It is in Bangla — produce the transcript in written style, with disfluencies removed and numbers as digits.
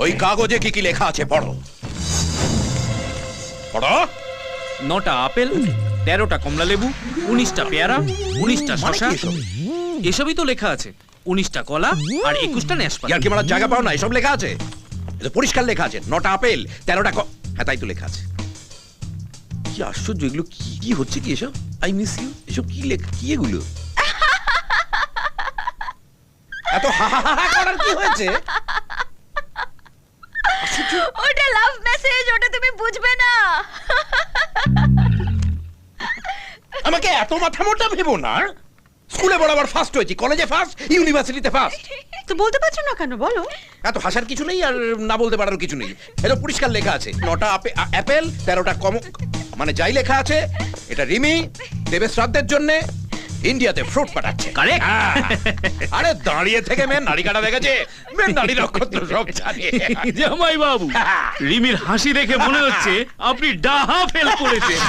ওই কাগজে কি কি লেখা আছে পড়ো। পড়ো। 9টা আপেল, 13টা কমলা লেবু, 19টা পেয়ারা, 19টা মানে শসা। কি এসব? এসবই তো লেখা আছে। 19টা কলা আর 21টা নাশপাতি। ইয়ার কি মারার জায়গা পাও না, এসব লেখা আছে। এটা পরিষ্কার লেখা আছে 9টা আপেল 13টা হ্যাঁ তাই তো লেখা আছে। কি আশ্চর্য, এগুলো কি কি হচ্ছে কি এসব? আই মিস ইউ, এসব কি লেখা, কি এগুলো? এত হা হা হা করার কি হয়েছে? ওটা লাভ মেসেজ, ওটা তুমি বুঝবে না। আমাকে এত মাথা মোটা ভেবো না। স্কুলে বরাবর ফার্স্ট হয়েছি, কলেজে ফার্স্ট, ইউনিভার্সিটিতে ফার্স্ট। তো বলতে পারছো না কেন, বলো। এত হাসার কিছু নেই আর না বলতে পারার কিছু নেই। এটা পরিষ্কার লেখা আছে 9টা আপেল 13টা মানে যাই লেখা আছে এটা রিমি দেবের শ্রাদ্ধের জন্য ইন্ডিয়াতে ফ্রুট পাঠাচ্ছে। Correct? হ্যাঁ। আরে দাঁড়িয়ে থেকে মেন নারী কাটা দেখেছে, মেন নারী নক্ষত্র সব জানে। জামাই বাবু, রিমির হাসি দেখে মনে হচ্ছে আপনি ডাহা ফেল করেছেন।